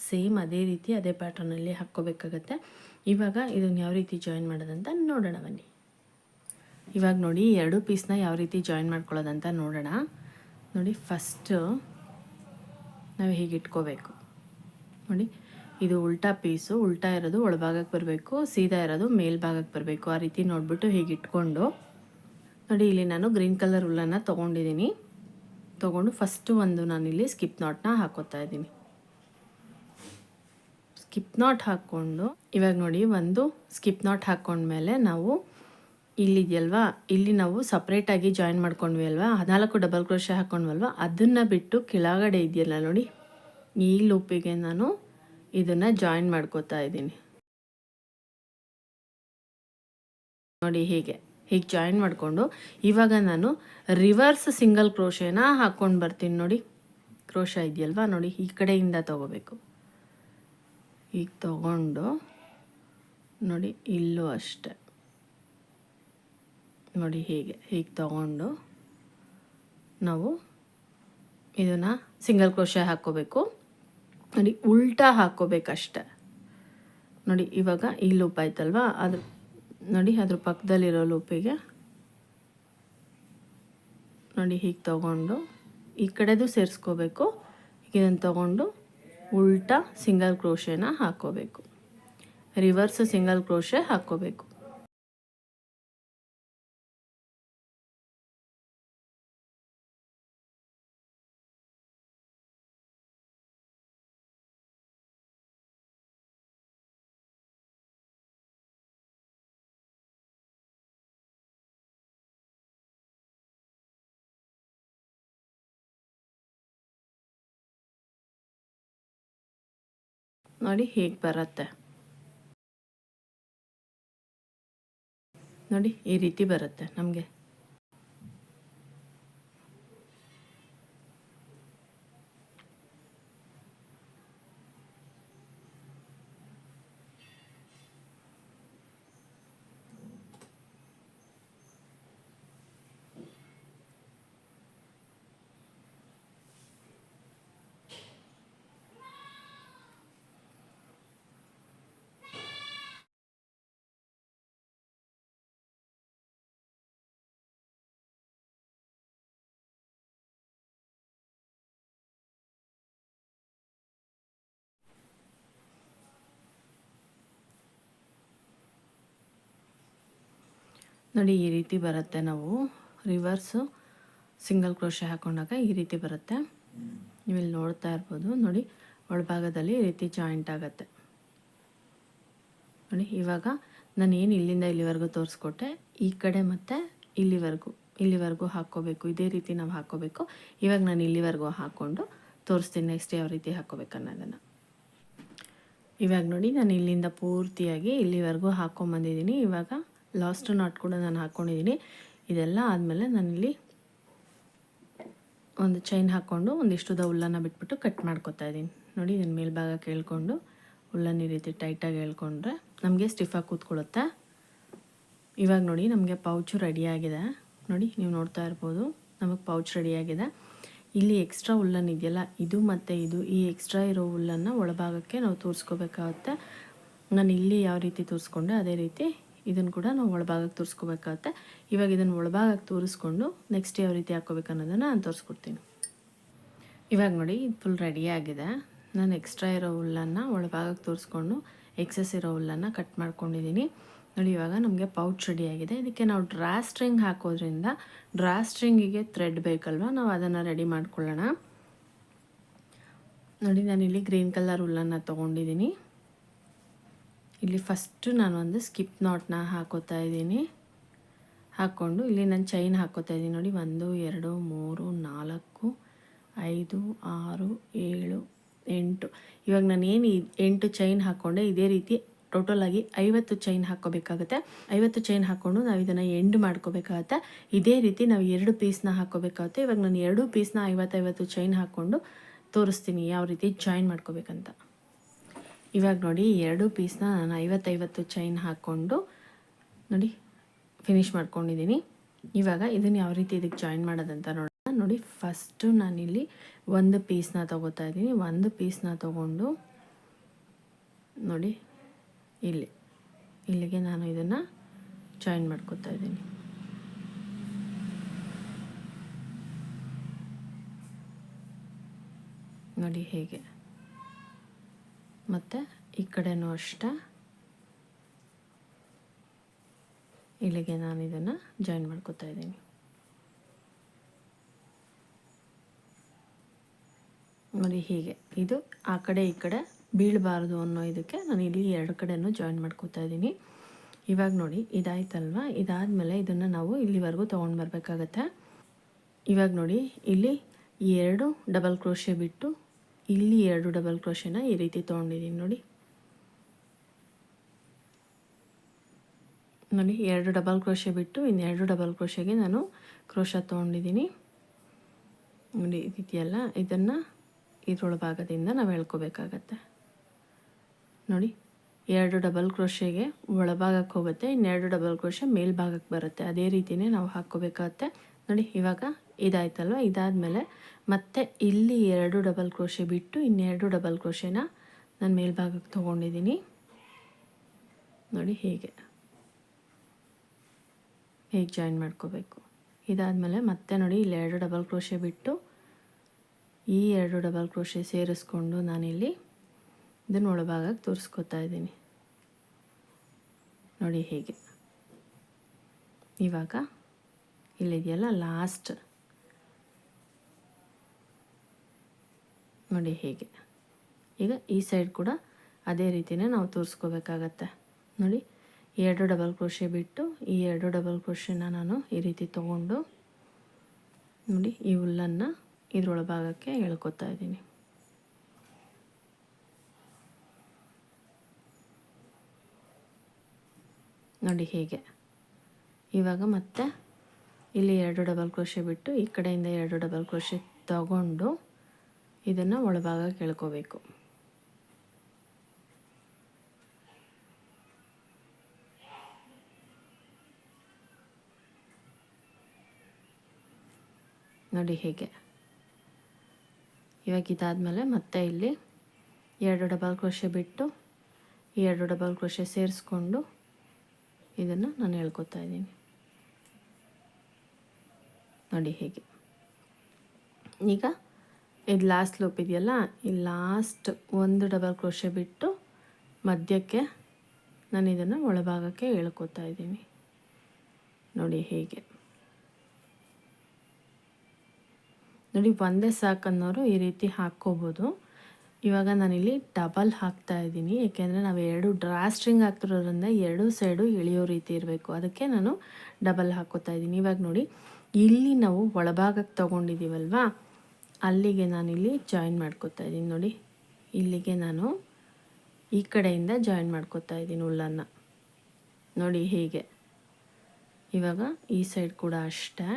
ಸೇಮ್ ಅದೇ ರೀತಿ ಅದೇ ಪ್ಯಾಟರ್ನಲ್ಲಿ ಹಾಕ್ಕೋಬೇಕಾಗತ್ತೆ. ಇವಾಗ ಇದನ್ನು ಯಾವ ರೀತಿ ಜಾಯಿನ್ ಮಾಡೋದಂತ ನೋಡೋಣ ಬನ್ನಿ. ಇವಾಗ ನೋಡಿ 2 ಪೀಸ್ನ ಯಾವ ರೀತಿ ಜಾಯಿನ್ ಮಾಡ್ಕೊಳ್ಳೋದಂತ ನೋಡೋಣ. ನೋಡಿ ಫಸ್ಟು ನಾವು ಹೀಗೆ ಇಟ್ಕೋಬೇಕು. ನೋಡಿ ಇದು ಉಲ್ಟಾ ಪೀಸು, ಉಲ್ಟಾ ಇರೋದು ಒಳಭಾಗಕ್ಕೆ ಬರಬೇಕು, ಸೀದಾ ಇರೋದು ಮೇಲ್ಭಾಗಕ್ಕೆ ಬರಬೇಕು. ಆ ರೀತಿ ನೋಡಿಬಿಟ್ಟು ಹೀಗೆ ಇಟ್ಕೊಂಡು ನೋಡಿ ಇಲ್ಲಿ ನಾನು ಗ್ರೀನ್ ಕಲರ್ ಹುಲ್ಲನ್ನು ತೊಗೊಂಡಿದ್ದೀನಿ. ತೊಗೊಂಡು ಫಸ್ಟು ಒಂದು ನಾನಿಲ್ಲಿ ಸ್ಕಿಪ್ ನಾಟ್ನ ಹಾಕೋತಾ ಇದ್ದೀನಿ. ಸ್ಕಿಪ್ ನಾಟ್ ಹಾಕ್ಕೊಂಡು ಇವಾಗ ನೋಡಿ ಒಂದು ಸ್ಕಿಪ್ ನಾಟ್ ಹಾಕ್ಕೊಂಡ್ಮೇಲೆ ನಾವು ಇಲ್ಲಿದೆಯಲ್ವಾ, ಇಲ್ಲಿ ನಾವು ಸಪ್ರೇಟಾಗಿ ಜಾಯಿನ್ ಮಾಡ್ಕೊಂಡ್ವಿ ಅಲ್ವಾ, 14 ಡಬಲ್ ಕ್ರೋಶೆ ಹಾಕ್ಕೊಂಡ್ವಲ್ವ, ಅದನ್ನು ಬಿಟ್ಟು ಕೆಳಗಡೆ ಇದೆಯಲ್ಲ ನೋಡಿ ಈ ಲೂಪಿಗೆ ನಾನು ಇದನ್ನು ಜಾಯಿನ್ ಮಾಡ್ಕೋತಾ ಇದ್ದೀನಿ. ನೋಡಿ ಹೀಗೆ ಜಾಯಿನ್ ಮಾಡಿಕೊಂಡು ಇವಾಗ ನಾನು ರಿವರ್ಸ್ ಸಿಂಗಲ್ ಕ್ರೋಶೆನ ಹಾಕ್ಕೊಂಡು ಬರ್ತೀನಿ. ನೋಡಿ ಕ್ರೋಶ ಇದೆಯಲ್ವಾ, ನೋಡಿ ಈ ಕಡೆಯಿಂದ ತಗೋಬೇಕು. ಈಗ ತಗೊಂಡು ನೋಡಿ ಇಲ್ಲೂ ಅಷ್ಟೆ ನೋಡಿ ಹೀಗೆ ತಗೊಂಡು ನಾವು ಇದನ್ನು ಸಿಂಗಲ್ ಕ್ರೋಶೆ ಹಾಕ್ಕೋಬೇಕು. ನೋಡಿ ಉಲ್ಟಾ ಹಾಕ್ಕೋಬೇಕಷ್ಟೆ. ನೋಡಿ ಇವಾಗ ಈ ಲೂಪ್ ಆಯ್ತಲ್ವಾ, ಅದ್ರ ನೋಡಿ ಅದ್ರ ಪಕ್ಕದಲ್ಲಿರೋ ಲೂಪಿಗೆ ನೋಡಿ ಹೀಗೆ ತಗೊಂಡು ಈ ಕಡೆದು ಸೇರಿಸ್ಕೋಬೇಕು. ಇದನ್ನು ತಗೊಂಡು ಉಲ್ಟಾ ಸಿಂಗಲ್ ಕ್ರೋಶೆನ ಹಾಕ್ಕೋಬೇಕು, ರಿವರ್ಸ್ ಸಿಂಗಲ್ ಕ್ರೋಶೆ ಹಾಕ್ಕೋಬೇಕು. ನೋಡಿ ಹೇಗೆ ಬರುತ್ತೆ, ನೋಡಿ ಈ ರೀತಿ ಬರುತ್ತೆ ನಮಗೆ. ನೋಡಿ ಈ ರೀತಿ ಬರುತ್ತೆ. ನಾವು ರಿವರ್ಸು ಸಿಂಗಲ್ ಕ್ರೋಶೆ ಹಾಕೊಂಡಾಗ ಈ ರೀತಿ ಬರುತ್ತೆ. ನೀವು ಇಲ್ಲಿ ನೋಡ್ತಾ ಇರ್ಬೋದು. ನೋಡಿ ಒಳಭಾಗದಲ್ಲಿ ಈ ರೀತಿ ಜಾಯಿಂಟ್ ಆಗುತ್ತೆ. ನೋಡಿ ಇವಾಗ ನಾನು ಏನು ಇಲ್ಲಿಂದ ಇಲ್ಲಿವರೆಗೂ ತೋರಿಸ್ಕೊಟ್ಟೆ, ಈ ಕಡೆ ಮತ್ತು ಇಲ್ಲಿವರೆಗೂ ಹಾಕ್ಕೋಬೇಕು. ಇದೇ ರೀತಿ ನಾವು ಹಾಕ್ಕೋಬೇಕು. ಇವಾಗ ನಾನು ಇಲ್ಲಿವರೆಗೂ ಹಾಕ್ಕೊಂಡು ತೋರಿಸ್ತೀನಿ ನೆಕ್ಸ್ಟ್ ಯಾವ ರೀತಿ ಹಾಕ್ಕೋಬೇಕು ಅನ್ನೋದನ್ನು. ಇವಾಗ ನೋಡಿ ನಾನು ಇಲ್ಲಿಂದ ಪೂರ್ತಿಯಾಗಿ ಇಲ್ಲಿವರೆಗೂ ಹಾಕ್ಕೊಂಬಂದಿದ್ದೀನಿ. ಇವಾಗ ಲಾಸ್ಟ್ ನಾಟ್ ಕೂಡ ನಾನು ಹಾಕ್ಕೊಂಡಿದ್ದೀನಿ. ಇದೆಲ್ಲ ಆದಮೇಲೆ ನಾನಿಲ್ಲಿ ಒಂದು ಚೈನ್ ಹಾಕ್ಕೊಂಡು ಒಂದಿಷ್ಟು ಉಲ್ಲನ್ನು ಬಿಟ್ಬಿಟ್ಟು ಕಟ್ ಮಾಡ್ಕೊತಾ ಇದ್ದೀನಿ. ನೋಡಿ ಇದನ್ನು ಮೇಲ್ಭಾಗ ಕೇಳ್ಕೊಂಡು ಉಲ್ಲನ್ನು ಈ ರೀತಿ ಟೈಟಾಗಿ ಹೇಳ್ಕೊಂಡ್ರೆ ನಮಗೆ ಸ್ಟಿಫಾಗಿ ಕೂತ್ಕೊಳ್ಳುತ್ತೆ. ಇವಾಗ ನೋಡಿ ನಮಗೆ ಪೌಚು ರೆಡಿಯಾಗಿದೆ. ನೋಡಿ ನೀವು ನೋಡ್ತಾ ಇರ್ಬೋದು, ನಮಗೆ ಪೌಚ್ ರೆಡಿಯಾಗಿದೆ. ಇಲ್ಲಿ ಎಕ್ಸ್ಟ್ರಾ ಉಲ್ಲನ್ ಇದೆಯಲ್ಲ, ಇದು ಮತ್ತು ಇದು, ಈ ಎಕ್ಸ್ಟ್ರಾ ಇರೋ ಉಲ್ಲನ್ನು ಒಳಭಾಗಕ್ಕೆ ನಾವು ತೋರಿಸ್ಕೋಬೇಕಾಗುತ್ತೆ. ನಾನು ಇಲ್ಲಿ ಯಾವ ರೀತಿ ತೋರಿಸ್ಕೊಂಡೆ ಅದೇ ರೀತಿ ಇದನ್ನು ಕೂಡ ನಾವು ಒಳಭಾಗಕ್ಕೆ ತೋರಿಸ್ಕೋಬೇಕಾಗುತ್ತೆ. ಇವಾಗ ಇದನ್ನು ಒಳಭಾಗಕ್ಕೆ ತೋರಿಸ್ಕೊಂಡು ನೆಕ್ಸ್ಟ್ ಯಾವ ರೀತಿ ಹಾಕ್ಕೋಬೇಕು ಅನ್ನೋದನ್ನು ನಾನು ತೋರಿಸ್ಕೊಡ್ತೀನಿ. ಇವಾಗ ನೋಡಿ ಇದು ಫುಲ್ ರೆಡಿಯಾಗಿದೆ. ನಾನು ಎಕ್ಸ್ಟ್ರಾ ಇರೋ ಹುಲ್ಲನ್ನು ಒಳಭಾಗಕ್ಕೆ ತೋರಿಸ್ಕೊಂಡು ಎಕ್ಸಸ್ ಇರೋ ಹುಲ್ಲನ್ನು ಕಟ್ ಮಾಡ್ಕೊಂಡಿದ್ದೀನಿ. ನೋಡಿ ಇವಾಗ ನಮಗೆ ಪೌಚ್ ರೆಡಿಯಾಗಿದೆ. ಇದಕ್ಕೆ ನಾವು ಡ್ರಾ ಸ್ಟ್ರಿಂಗ್ ಹಾಕೋದ್ರಿಂದ ಡ್ರಾ ಸ್ಟ್ರಿಂಗಿಗೆ ಥ್ರೆಡ್ ಬೇಕಲ್ವ, ನಾವು ಅದನ್ನು ರೆಡಿ ಮಾಡ್ಕೊಳ್ಳೋಣ. ನೋಡಿ ನಾನಿಲ್ಲಿ ಗ್ರೀನ್ ಕಲರ್ ಹುಲ್ಲನ್ನು ತೊಗೊಂಡಿದ್ದೀನಿ. ಇಲ್ಲಿ ಫಸ್ಟು ನಾನು ಒಂದು ಸ್ಕಿಪ್ ನಾಟ್ನ ಹಾಕೋತಾ ಇದ್ದೀನಿ. ಹಾಕ್ಕೊಂಡು ಇಲ್ಲಿ ನಾನು ಚೈನ್ ಹಾಕೋತಾ ಇದ್ದೀನಿ. ನೋಡಿ 1 2 3 4 5 6 7 8. ಇವಾಗ ನಾನು ಏನು 8 ಚೈನ್ ಹಾಕ್ಕೊಂಡೆ, ಇದೇ ರೀತಿ ಟೋಟಲಾಗಿ 50 ಚೈನ್ ಹಾಕ್ಕೋಬೇಕಾಗುತ್ತೆ. 50 ಚೈನ್ ಹಾಕ್ಕೊಂಡು ನಾವು ಇದನ್ನು ಎಂಡ್ ಮಾಡ್ಕೋಬೇಕಾಗತ್ತೆ. ಇದೇ ರೀತಿ ನಾವು 2 ಪೀಸ್ನ ಹಾಕ್ಕೋಬೇಕಾಗುತ್ತೆ. ಇವಾಗ ನಾನು 2 ಪೀಸ್ನ 50 ಚೈನ್ ಹಾಕ್ಕೊಂಡು ತೋರಿಸ್ತೀನಿ ಯಾವ ರೀತಿ ಜಾಯಿನ್ ಮಾಡ್ಕೋಬೇಕಂತ. ಇವಾಗ ನೋಡಿ 2 ಪೀಸ್ನ ನಾನು 50 ಚೈನ್ ಹಾಕ್ಕೊಂಡು ನೋಡಿ ಫಿನಿಶ್ ಮಾಡ್ಕೊಂಡಿದ್ದೀನಿ. ಇವಾಗ ಇದನ್ನು ಯಾವ ರೀತಿ ಇದಕ್ಕೆ ಜಾಯಿನ್ ಮಾಡೋದಂತ ನೋಡೋಣ. ನೋಡಿ ಫಸ್ಟು ನಾನಿಲ್ಲಿ 1 ಪೀಸ್ನ ತೊಗೋತಾ ಇದ್ದೀನಿ. 1 ಪೀಸ್ನ ತೊಗೊಂಡು ನೋಡಿ ಇಲ್ಲಿಗೆ ನಾನು ಇದನ್ನು ಜಾಯಿನ್ ಮಾಡ್ಕೋತಾ ಇದ್ದೀನಿ. ನೋಡಿ ಹೇಗೆ, ಮತ್ತು ಈ ಕಡೆನೂ ಅಷ್ಟೇ ಇಲ್ಲಿಗೆ ನಾನು ಇದನ್ನು ಜಾಯಿನ್ ಮಾಡ್ಕೋತಾ ಇದ್ದೀನಿ. ನೋಡಿ ಹೀಗೆ, ಇದು ಆ ಕಡೆ ಈ ಕಡೆ ಬೀಳಬಾರ್ದು ಅನ್ನೋ ಇದಕ್ಕೆ ನಾನು ಇಲ್ಲಿ 2 ಕಡೆನೂ ಜಾಯಿನ್ ಮಾಡ್ಕೋತಾ ಇದ್ದೀನಿ. ಇವಾಗ ನೋಡಿ ಇದಾಯ್ತಲ್ವ, ಇದಾದಮೇಲೆ ಇದನ್ನು ನಾವು ಇಲ್ಲಿವರೆಗೂ ತೊಗೊಂಡು ಬರಬೇಕಾಗತ್ತೆ. ಇವಾಗ ನೋಡಿ ಇಲ್ಲಿ 2 ಡಬಲ್ ಕ್ರೋಶೆ ಬಿಟ್ಟು ಇಲ್ಲಿ 2 ಡಬಲ್ ಕ್ರೋಶೆನ ಈ ರೀತಿ ತೊಗೊಂಡಿದ್ದೀನಿ. ನೋಡಿ 2 ಡಬಲ್ ಕ್ರೋಶೆ ಬಿಟ್ಟು ಇನ್ನು 2 ಡಬಲ್ ಕ್ರೋಶೆಗೆ ನಾನು ಕ್ರೋಶ ತೊಗೊಂಡಿದ್ದೀನಿ. ನೋಡಿ ಇದೆಯಲ್ಲ, ಇದನ್ನು ಇದ್ರೊಳಭಾಗದಿಂದ ನಾವು ಎಳ್ಕೋಬೇಕಾಗತ್ತೆ. ನೋಡಿ 2 ಡಬಲ್ ಕ್ರೋಶೆಗೆ ಒಳಭಾಗಕ್ಕೆ ಹೋಗುತ್ತೆ, ಇನ್ನು 2 ಡಬಲ್ ಕ್ರೋಶೆ ಮೇಲ್ಭಾಗಕ್ಕೆ ಬರುತ್ತೆ. ಅದೇ ರೀತಿಯೇ ನಾವು ಹಾಕ್ಕೋಬೇಕಾಗತ್ತೆ. ನೋಡಿ ಇವಾಗ ಇದಾಯ್ತಲ್ವ, ಇದಾದಮೇಲೆ ಮತ್ತೆ ಇಲ್ಲಿ 2 ಡಬಲ್ ಕ್ರೋಶೆ ಬಿಟ್ಟು ಇನ್ನು 2 ಡಬಲ್ ಕ್ರೋಶೆನ ನಾನು ಮೇಲ್ಭಾಗಕ್ಕೆ ತೊಗೊಂಡಿದ್ದೀನಿ. ನೋಡಿ ಹೇಗೆ ಜಾಯಿನ್ ಮಾಡ್ಕೋಬೇಕು. ಇದಾದಮೇಲೆ ಮತ್ತೆ ನೋಡಿ ಇಲ್ಲಿ 2 ಡಬಲ್ ಕ್ರೋಶೆ ಬಿಟ್ಟು ಈ 2 ಡಬಲ್ ಕ್ರೋಶೆ ಸೇರಿಸ್ಕೊಂಡು ನಾನಿಲ್ಲಿ ಇದನ್ನು ಒಳಭಾಗಕ್ಕೆ ತೋರಿಸ್ಕೊತಾ ಇದ್ದೀನಿ. ನೋಡಿ ಹೇಗೆ. ಇವಾಗ ಇಲ್ಲಿದೆಯಲ್ಲ ಲಾಸ್ಟ್, ನೋಡಿ ಹೇಗೆ. ಈಗ ಈ ಸೈಡ್ ಕೂಡ ಅದೇ ರೀತಿಯೇ ನಾವು ತೋರಿಸ್ಕೋಬೇಕಾಗತ್ತೆ. ನೋಡಿ 2 ಡಬಲ್ ಕ್ರೋಶೆ ಬಿಟ್ಟು ಈ 2 ಡಬಲ್ ಕ್ರೋಶೆನ ನಾನು ಈ ರೀತಿ ತೊಗೊಂಡು ನೋಡಿ ಈ ಹುಲ್ಲನ್ನು ಇದ್ರೊಳಭಾಗಕ್ಕೆ ಎಳ್ಕೊತಾ ಇದ್ದೀನಿ. ನೋಡಿ ಹೇಗೆ. ಇವಾಗ ಮತ್ತೆ ಇಲ್ಲಿ 2 ಡಬಲ್ ಕ್ರೋಶೆ ಬಿಟ್ಟು ಈ ಕಡೆಯಿಂದ 2 ಡಬಲ್ ಕ್ರೋಶೆ ತಗೊಂಡು ಇದನ್ನು ಒಳಭಾಗಕ್ಕೆ ಎಳ್ಕೋಬೇಕು. ನೋಡಿ ಹೇಗೆ. ಇವಾಗ ಇದಾದಮೇಲೆ ಮತ್ತೆ ಇಲ್ಲಿ 2 ಡಬಲ್ ಕ್ರೋಶೆ ಬಿಟ್ಟು ಈ 2 ಡಬಲ್ ಕ್ರೋಶೆ ಸೇರಿಸ್ಕೊಂಡು ಇದನ್ನು ನಾನು ಹೇಳ್ಕೊತಾ ಇದ್ದೀನಿ. ನೋಡಿ ಹೇಗೆ. ಈಗ ಇದು ಲಾಸ್ಟ್ ಲೂಪ್ ಇದೆಯಲ್ಲ, ಈ ಲಾಸ್ಟ್ 1 ಡಬಲ್ ಕ್ರೋಶೆ ಬಿಟ್ಟು ಮಧ್ಯಕ್ಕೆ ನಾನು ಇದನ್ನು ಒಳಭಾಗಕ್ಕೆ ಎಳ್ಕೊತಾ ಇದ್ದೀನಿ. ನೋಡಿ ಹೇಗೆ. ನೋಡಿ ಒಂದೇ ಸಾಕನ್ನೋರು ಈ ರೀತಿ ಹಾಕ್ಕೋಬೋದು. ಇವಾಗ ನಾನಿಲ್ಲಿ ಡಬಲ್ ಹಾಕ್ತಾ ಇದ್ದೀನಿ, ಏಕೆಂದರೆ ನಾವು 2 ಡ್ರಾ ಸ್ಟ್ರಿಂಗ್ ಹಾಕ್ತಿರೋದ್ರಿಂದ 2 ಸೈಡು ಎಳೆಯೋ ರೀತಿ ಇರಬೇಕು, ಅದಕ್ಕೆ ನಾನು ಡಬಲ್ ಹಾಕ್ಕೋತಾ ಇದ್ದೀನಿ. ಇವಾಗ ನೋಡಿ ಇಲ್ಲಿ ನಾವು ಒಳಭಾಗಕ್ಕೆ ತೊಗೊಂಡಿದ್ದೀವಲ್ವಾ, ಅಲ್ಲಿಗೆ ನಾನಿಲ್ಲಿ ಜಾಯಿನ್ ಮಾಡ್ಕೋತಾ ಇದ್ದೀನಿ. ನೋಡಿ ಇಲ್ಲಿಗೆ ನಾನು ಈ ಕಡೆಯಿಂದ ಜಾಯಿನ್ ಮಾಡ್ಕೊತಾ ಇದ್ದೀನಿ ಉಲ್ಲನ್ನು ನೋಡಿ ಹೀಗೆ. ಇವಾಗ ಈ ಸೈಡ್ ಕೂಡ ಅಷ್ಟೇ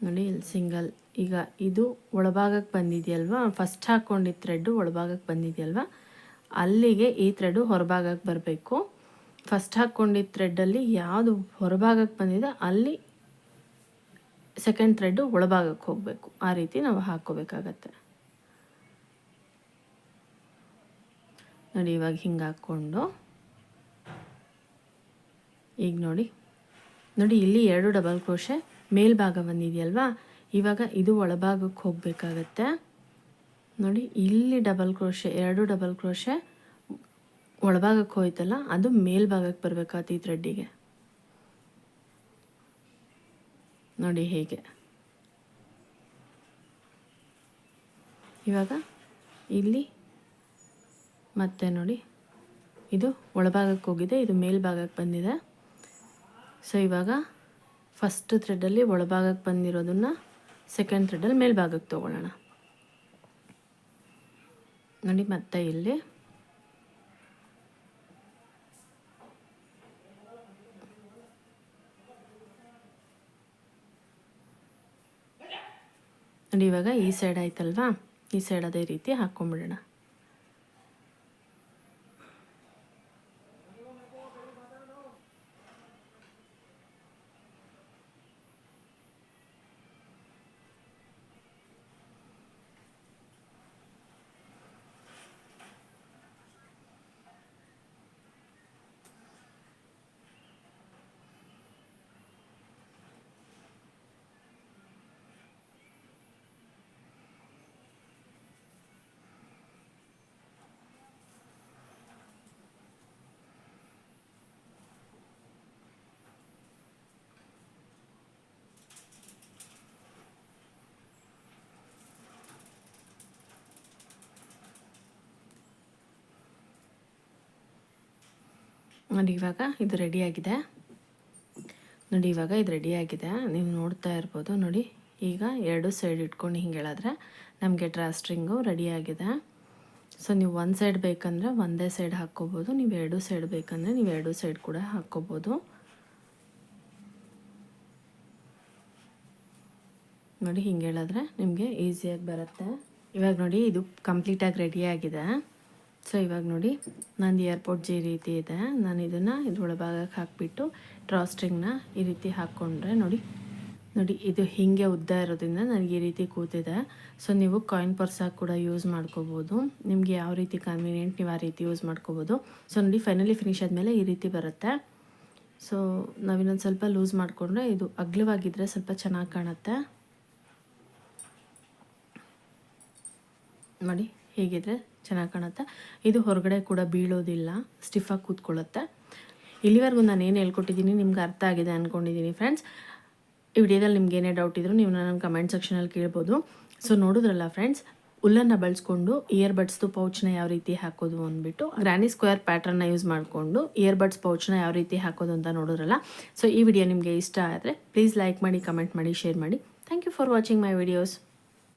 ನೋಡಿ, ಇಲ್ಲಿ ಸಿಂಗಲ್. ಈಗ ಇದು ಒಳಭಾಗಕ್ಕೆ ಬಂದಿದೆಯಲ್ವಾ, ಫಸ್ಟ್ ಹಾಕ್ಕೊಂಡಿದ್ದ ಥ್ರೆಡ್ಡು ಒಳಭಾಗಕ್ಕೆ ಬಂದಿದೆಯಲ್ವಾ, ಅಲ್ಲಿಗೆ ಈ ಥ್ರೆಡ್ಡು ಹೊರಭಾಗಕ್ಕೆ ಬರಬೇಕು. ಫಸ್ಟ್ ಹಾಕ್ಕೊಂಡಿದ್ದ ಥ್ರೆಡ್ಡಲ್ಲಿ ಯಾವುದು ಹೊರಭಾಗಕ್ಕೆ ಬಂದಿದೆ ಅಲ್ಲಿ ಸೆಕೆಂಡ್ ಥ್ರೆಡ್ಡು ಒಳಭಾಗಕ್ಕೆ ಹೋಗಬೇಕು. ಆ ರೀತಿ ನಾವು ಹಾಕ್ಕೋಬೇಕಾಗತ್ತೆ ನೋಡಿ. ಇವಾಗ ಹಿಂಗೆ ಹಾಕ್ಕೊಂಡು ಈಗ ನೋಡಿ ಇಲ್ಲಿ 2 ಡಬಲ್ ಕ್ರೋಶೆ ಮೇಲ್ಭಾಗ ಬಂದಿದೆಯಲ್ವಾ, ಇವಾಗ ಇದು ಒಳಭಾಗಕ್ಕೆ ಹೋಗಬೇಕಾಗತ್ತೆ ನೋಡಿ. ಇಲ್ಲಿ ಡಬಲ್ ಕ್ರೋಶೆ 2 ಡಬಲ್ ಕ್ರೋಶೆ ಒಳಭಾಗಕ್ಕೆ ಹೋಯ್ತಲ್ಲ, ಅದು ಮೇಲ್ಭಾಗಕ್ಕೆ ಬರಬೇಕಾಗುತ್ತೆ ಈ ಥ್ರೆಡ್ಡಿಗೆ ನೋಡಿ ಹೇಗೆ. ಇವಾಗ ಇಲ್ಲಿ ಮತ್ತೆ ನೋಡಿ, ಇದು ಒಳಭಾಗಕ್ಕೆ ಹೋಗಿದೆ, ಇದು ಮೇಲ್ಭಾಗಕ್ಕೆ ಬಂದಿದೆ. ಸೊ ಇವಾಗ ಫಸ್ಟ್ ಥ್ರೆಡ್ಡಲ್ಲಿ ಒಳಭಾಗಕ್ಕೆ ಬಂದಿರೋದನ್ನು ಸೆಕೆಂಡ್ ಥ್ರೆಡ್ಡಲ್ಲಿ ಮೇಲ್ಭಾಗಕ್ಕೆ ತೊಗೊಳ್ಳೋಣ ನೋಡಿ. ಮತ್ತೆ ಇಲ್ಲಿ ನೋಡಿ, ಇವಾಗ ಈ ಸೈಡ್ ಆಯ್ತಲ್ವಾ, ಈ ಸೈಡ್ ಅದೇ ರೀತಿ ಹಾಕ್ಕೊಂಬಿಡೋಣ. ನೋಡಿ ಇವಾಗ ಇದು ರೆಡಿಯಾಗಿದೆ ನೋಡಿ. ಇವಾಗ ಇದು ರೆಡಿಯಾಗಿದೆ, ನೀವು ನೋಡ್ತಾ ಇರ್ಬೋದು ನೋಡಿ. ಈಗ 2 ಸೈಡ್ ಇಟ್ಕೊಂಡು ಹಿಂಗೆ ಹೇಳಿದ್ರೆ ನಮಗೆ ಡ್ರಾ ಸ್ಟ್ರಿಂಗು ರೆಡಿಯಾಗಿದೆ. ಸೊ ನೀವು ಒಂದು ಸೈಡ್ ಬೇಕಂದರೆ ಒಂದೇ ಸೈಡ್ ಹಾಕ್ಕೋಬೋದು, ನೀವು 2 ಸೈಡ್ ಬೇಕಂದರೆ ನೀವು 2 ಸೈಡ್ ಕೂಡ ಹಾಕ್ಕೋಬೋದು ನೋಡಿ. ಹಿಂಗೆ ಹೇಳಿದ್ರೆ ನಿಮಗೆ ಈಸಿಯಾಗಿ ಬರುತ್ತೆ. ಇವಾಗ ನೋಡಿ ಇದು ಕಂಪ್ಲೀಟಾಗಿ ರೆಡಿಯಾಗಿದೆ. ಸೊ ಇವಾಗ ನೋಡಿ ನಂದು ಏರ್ಪೋರ್ಟ್ ಈ ರೀತಿ ಇದೆ. ನಾನು ಇದನ್ನು ಇದ್ರೊಳಭಾಗಕ್ಕೆ ಹಾಕಿಬಿಟ್ಟು ಡ್ರಾ ಸ್ಟ್ರಿಂಗ್ನ ಈ ರೀತಿ ಹಾಕ್ಕೊಂಡ್ರೆ ನೋಡಿ ಇದು ಹೀಗೆ ಉದ್ದ ಇರೋದ್ರಿಂದ ನನಗೆ ಈ ರೀತಿ ಕೂತಿದೆ. ಸೊ ನೀವು ಕಾಯಿನ್ ಪರ್ಸಾಗಿ ಕೂಡ ಯೂಸ್ ಮಾಡ್ಕೋಬೋದು, ನಿಮಗೆ ಯಾವ ರೀತಿ ಕನ್ವೀನಿಯೆಂಟ್ ನೀವು ಆ ರೀತಿ ಯೂಸ್ ಮಾಡ್ಕೋಬೋದು. ಸೊ ನೋಡಿ ಫೈನಲಿ ಫಿನಿಶ್ ಆದಮೇಲೆ ಈ ರೀತಿ ಬರುತ್ತೆ. ಸೊ ನಾವಿನ್ನೊಂದು ಸ್ವಲ್ಪ ಲೂಸ್ ಮಾಡಿಕೊಂಡ್ರೆ ಇದು ಅಗಲವಾಗಿದ್ದರೆ ಸ್ವಲ್ಪ ಚೆನ್ನಾಗಿ ಕಾಣುತ್ತೆ ನೋಡಿ. ಹೇಗಿದ್ರೆ ಚೆನ್ನಾಗಿ ಕಾಣುತ್ತೆ, ಇದು ಹೊರಗಡೆ ಕೂಡ ಬೀಳೋದಿಲ್ಲ, ಸ್ಟಿಫಾಗಿ ಕೂತ್ಕೊಳ್ಳುತ್ತೆ. ಇಲ್ಲಿವರೆಗೂ ನಾನು ಏನು ಹೇಳ್ಕೊಟ್ಟಿದ್ದೀನಿ ನಿಮ್ಗೆ ಅರ್ಥ ಆಗಿದೆ ಅಂದ್ಕೊಂಡಿದ್ದೀನಿ ಫ್ರೆಂಡ್ಸ್. ಈ ವಿಡಿಯೋದಲ್ಲಿ ನಿಮ್ಗೆ ಏನೇ ಡೌಟ್ ಇದ್ದರೂ ನೀವು ನನ್ನ ಕಮೆಂಟ್ ಸೆಕ್ಷನಲ್ಲಿ ಕೇಳ್ಬೋದು. ಸೊ ನೋಡಿದ್ರಲ್ಲ ಫ್ರೆಂಡ್ಸ್, ಉಲ್ಲನ್ನು ಬಳಸ್ಕೊಂಡು ಇಯರ್ಬಡ್ಸ್ದು ಪೌಚ್ನ ಯಾವ ರೀತಿ ಹಾಕೋದು ಅಂದ್ಬಿಟ್ಟು ಗ್ರಾನಿ ಸ್ಕ್ವೇರ್ ಪ್ಯಾಟ್ರನ್ನ ಯೂಸ್ ಮಾಡಿಕೊಂಡು ಇಯರ್ಬಡ್ಸ್ ಪೌಚ್ನ ಯಾವ ರೀತಿ ಹಾಕೋದು ಅಂತ ನೋಡಿದ್ರಲ್ಲ. ಸೊ ಈ ವಿಡಿಯೋ ನಿಮಗೆ ಇಷ್ಟ ಆದರೆ ಪ್ಲೀಸ್ ಲೈಕ್ ಮಾಡಿ, ಕಮೆಂಟ್ ಮಾಡಿ, ಶೇರ್ ಮಾಡಿ. Thank you for watching my videos.